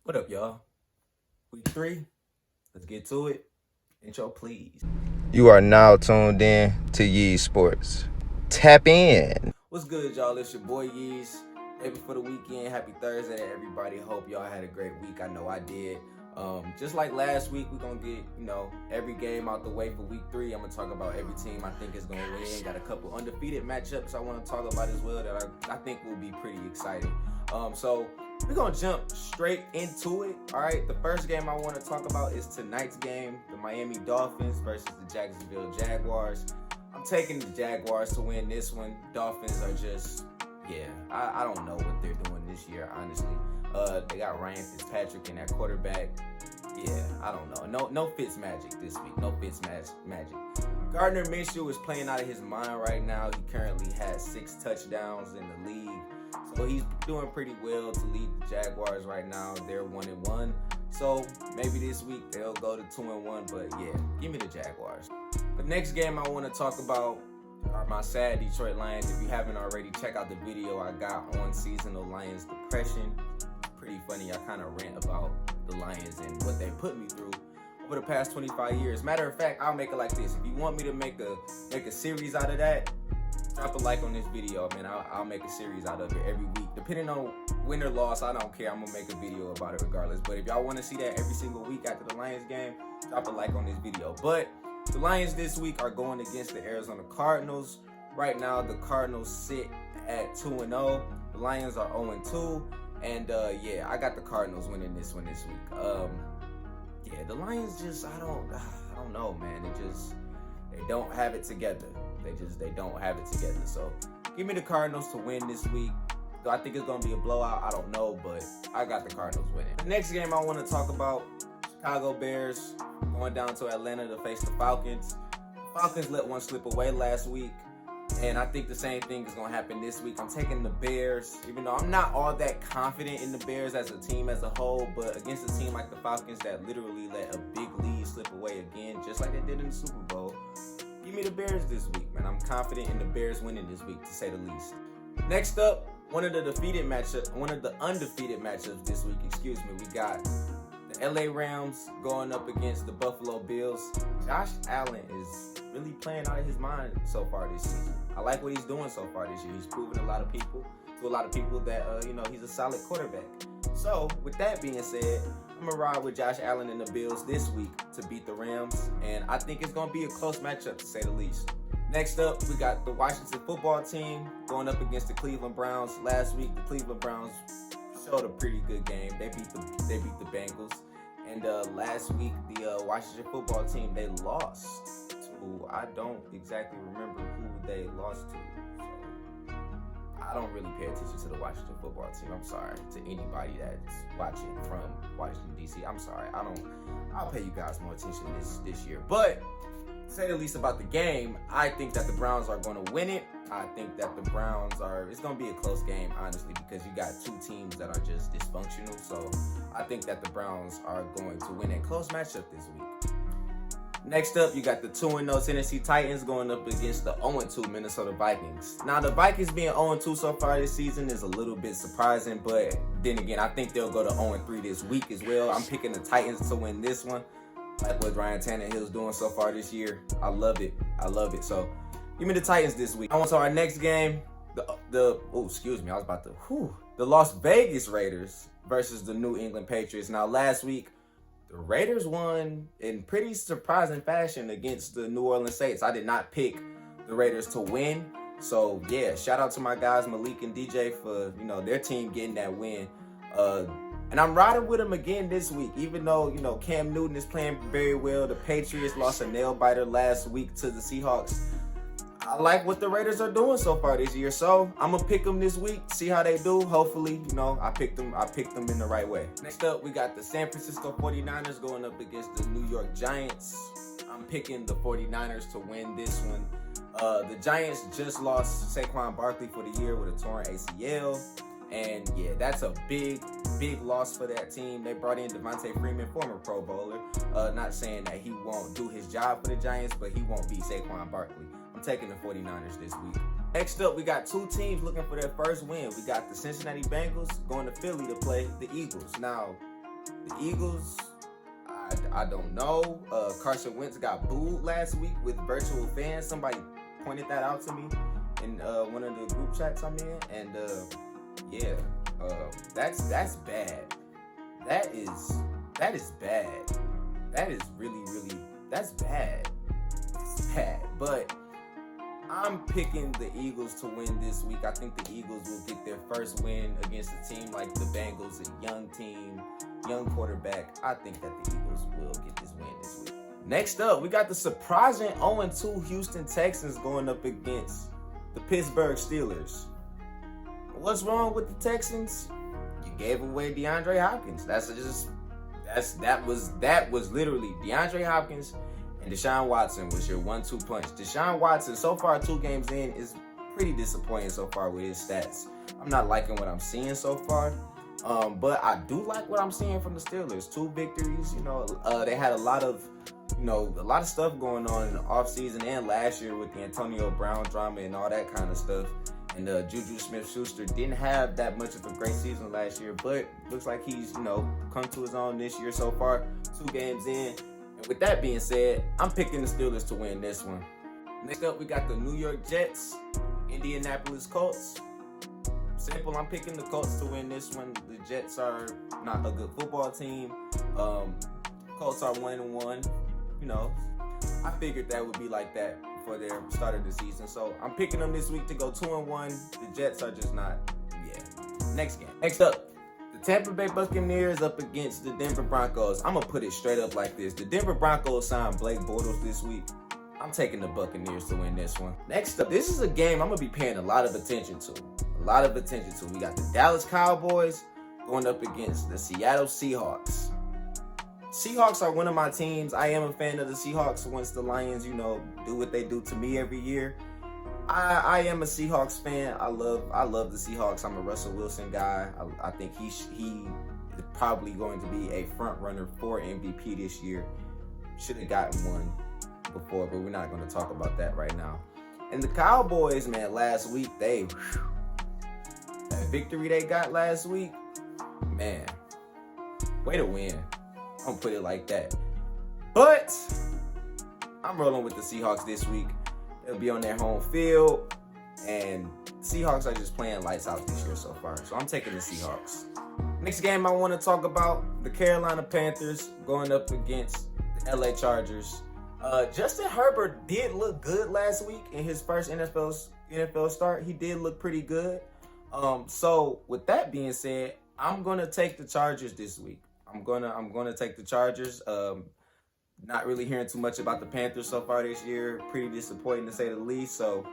What up, y'all? Week 3. Let's get to it. Intro, please. You are now tuned in to Yee Sports. Tap in. What's good, y'all? It's your boy Yeez. Maybe for the weekend. Happy Thursday to everybody. Hope y'all had a great week. I know I did. Just like last week, we're going to get, every game out the way for week 3. I'm going to talk about every team I think is going to win. Got a couple undefeated matchups I want to talk about as well that I think will be pretty exciting. So we're going to jump straight into it. All right, the first game I want to talk about is tonight's game, the Miami Dolphins versus the Jacksonville Jaguars. I'm taking the Jaguars to win this one. Dolphins are just, I don't know what they're doing this year, honestly. They got Ryan Fitzpatrick in that quarterback. Yeah, I don't know. No Fitz magic this week. No Fitz magic. Gardner Minshew is playing out of his mind right now. He currently has 6 touchdowns in the league. So he's doing pretty well to lead the Jaguars right now. They're 1-1. So maybe this week they'll go to 2-1. But yeah, give me the Jaguars. The next game I want to talk about are my sad Detroit Lions. If you haven't already, check out the video I got on seasonal Lions depression. Pretty funny. I kind of rant about the Lions and what they put me through over the past 25 years. Matter of fact, I'll make it like this. If you want me to make a series out of that, drop a like on this video, man. I'll make a series out of it every week. Depending on win or loss, I don't care. I'm going to make a video about it regardless. But if y'all want to see that every single week after the Lions game, drop a like on this video. But the Lions this week are going against the Arizona Cardinals. Right now, the Cardinals sit at 2-0. The Lions are 0-2. And I got the Cardinals winning this one this week. The Lions just, I don't know, man. They don't have it together. They don't have it together. So give me the Cardinals to win this week. Do I think it's gonna be a blowout? I don't know, but I got the Cardinals winning. The next game I want to talk about, Chicago Bears going down to Atlanta to face the Falcons. The Falcons let one slip away last week. And I think the same thing is going to happen this week. I'm taking the Bears, even though I'm not all that confident in the Bears as a team as a whole, but against a team like the Falcons that literally let a big lead slip away again, just like they did in the Super Bowl, give me the Bears this week, man. I'm confident in the Bears winning this week, to say the least. Next up, one of the undefeated matchups this week, we got the LA Rams going up against the Buffalo Bills. Josh Allen is really playing out of his mind so far this season. I like what he's doing so far this year. He's proven to a lot of people that he's a solid quarterback. So with that being said, I'm gonna ride with Josh Allen and the Bills this week to beat the Rams, and I think it's gonna be a close matchup, to say the least. Next up, we got the Washington football team going up against the Cleveland Browns. Last week, the Cleveland Browns showed a pretty good game. They beat the Bengals. And last week, the Washington football team, they lost to, I don't exactly remember who they lost to. So I don't really pay attention to the Washington football team. I'm sorry to anybody that's watching from Washington, D.C. I'm sorry. I'll pay you guys more attention this year. But to say the least about the game, I think that the Browns are going to win it. I think that it's going to be a close game, honestly, because you got 2 teams that are just dysfunctional. So I think that the Browns are going to win a close matchup this week. Next up, you got the 2-0 Tennessee Titans going up against the 0-2 Minnesota Vikings. Now, the Vikings being 0-2 so far this season is a little bit surprising, but then again, I think they'll go to 0-3 this week as well. I'm picking the Titans to win this one. Like what Ryan Tannehill's doing so far this year. I love it. So give me the Titans this week. On to our next game. The Las Vegas Raiders versus the New England Patriots. Now, last week, the Raiders won in pretty surprising fashion against the New Orleans Saints. I did not pick the Raiders to win. So, yeah, shout out to my guys, Malik and DJ, for, their team getting that win. And I'm riding with them again this week, even though, Cam Newton is playing very well. The Patriots lost a nail-biter last week to the Seahawks. I like what the Raiders are doing so far this year, so I'm gonna pick them this week, see how they do. Hopefully, I picked them in the right way. Next up, we got the San Francisco 49ers going up against the New York Giants. I'm picking the 49ers to win this one. The Giants just lost Saquon Barkley for the year with a torn ACL. And yeah, that's a big loss for that team. They brought in Devontae Freeman, former Pro Bowler. Not saying that he won't do his job for the Giants, but he won't beat Saquon Barkley. I'm taking the 49ers this week. Next up, we got 2 teams looking for their first win. We got the Cincinnati Bengals going to Philly to play the Eagles. Now, The Eagles, I don't know. Carson Wentz got booed last week with virtual fans. Somebody pointed that out to me in one of the group chats I'm in, and that's bad. That is bad. That is really that's bad. That's bad. But I'm picking the Eagles to win this week. I think the Eagles will get their first win against a team like the Bengals, a young team, young quarterback. I think that the Eagles will get this win this week. Next up, we got the surprising 0-2 Houston Texans going up against the Pittsburgh Steelers. What's wrong with the Texans? You gave away DeAndre Hopkins. That was literally DeAndre Hopkins and Deshaun Watson was your 1-2 punch. Deshaun Watson, so far 2 games in, is pretty disappointing so far with his stats. I'm not liking what I'm seeing so far. But I do like what I'm seeing from the Steelers. 2 victories, they had a lot of stuff going on in the offseason and last year with the Antonio Brown drama and all that kind of stuff. And Juju Smith-Schuster didn't have that much of a great season last year, but looks like he's, come to his own this year so far, 2 games in. And with that being said, I'm picking the Steelers to win this one. Next up, we got the New York Jets, Indianapolis Colts. Simple, I'm picking the Colts to win this one. The Jets are not a good football team. Colts are 1-1. I figured that would be like that for their start of the season. So I'm picking them this week to go 2-1. The Jets are just not, Next game. Next up, the Tampa Bay Buccaneers up against the Denver Broncos. I'm going to put it straight up like this. The Denver Broncos signed Blake Bortles this week. I'm taking the Buccaneers to win this one. Next up, this is a game I'm going to be paying a lot of attention to. We got the Dallas Cowboys going up against the Seattle Seahawks. Seahawks are one of my teams. I am a fan of the Seahawks once the Lions, do what they do to me every year. I am a Seahawks fan. I love the Seahawks. I'm a Russell Wilson guy. I think he is probably going to be a front runner for MVP this year. Should have gotten one before, but we're not going to talk about that right now. And the Cowboys, man, last week, that victory they got last week, man, way to win. I'm going to put it like that. But I'm rolling with the Seahawks this week. They'll be on their home field, and Seahawks are just playing lights out this year so far. So I'm taking the Seahawks. Next game I want to talk about, the Carolina Panthers going up against the LA Chargers. Justin Herbert did look good last week in his first NFL start. He did look pretty good. So with that being said, I'm gonna take the Chargers this week. I'm gonna take the Chargers. Not really hearing too much about the Panthers so far this year. Pretty disappointing to say the least. So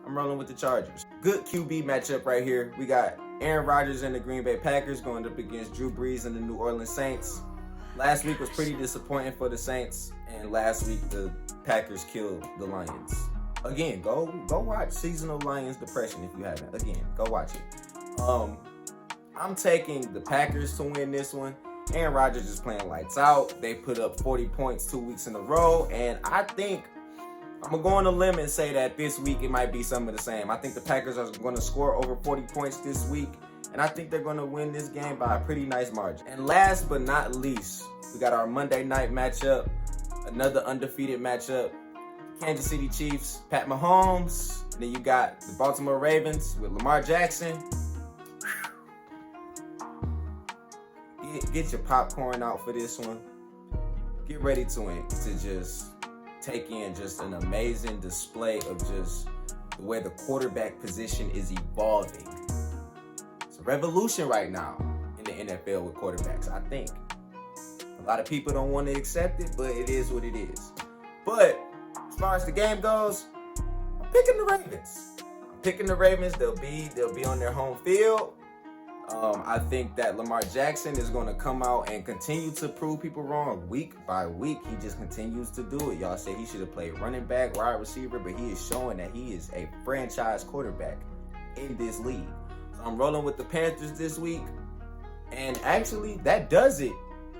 I'm rolling with the Chargers. Good QB matchup right here. We got Aaron Rodgers and the Green Bay Packers going up against Drew Brees and the New Orleans Saints. Last week was pretty disappointing for the Saints, and last week the Packers killed the Lions. Again, go watch Seasonal Lions Depression if you haven't. Again, go watch it. I'm taking the Packers to win this one. Aaron Rodgers is playing lights out. They put up 40 points 2 weeks in a row, and I think I'm going to go on a limb and say that this week it might be some of the same. I think the Packers are going to score over 40 points this week, and I think they're going to win this game by a pretty nice margin. And last but not least, we got our Monday night matchup, another undefeated matchup. Kansas City Chiefs, Pat Mahomes. And then you got the Baltimore Ravens with Lamar Jackson. Get your popcorn out for this one. Get ready to just take in just an amazing display of just the way the quarterback position is evolving. It's a revolution right now in the NFL with quarterbacks, I think. A lot of people don't want to accept it, but it is what it is. But as far as the game goes, I'm picking the Ravens. They'll be on their home field. I think that Lamar Jackson is going to come out and continue to prove people wrong week by week. He just continues to do it. Y'all say he should have played running back, wide receiver, but he is showing that he is a franchise quarterback in this league. So I'm rolling with the Panthers this week. And actually, that does it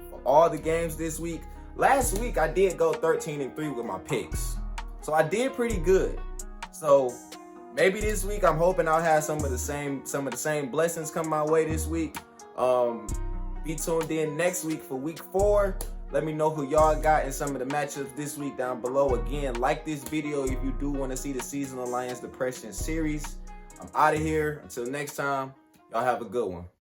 for all the games this week. Last week, I did go 13-3 with my picks. So I did pretty good. So maybe this week I'm hoping I'll have some of the same blessings come my way this week. Be tuned in next week for week 4. Let me know who y'all got in some of the matchups this week down below. Again, like this video if you do want to see the Seasonal Lions Depression series. I'm out of here. Until next time, y'all have a good one.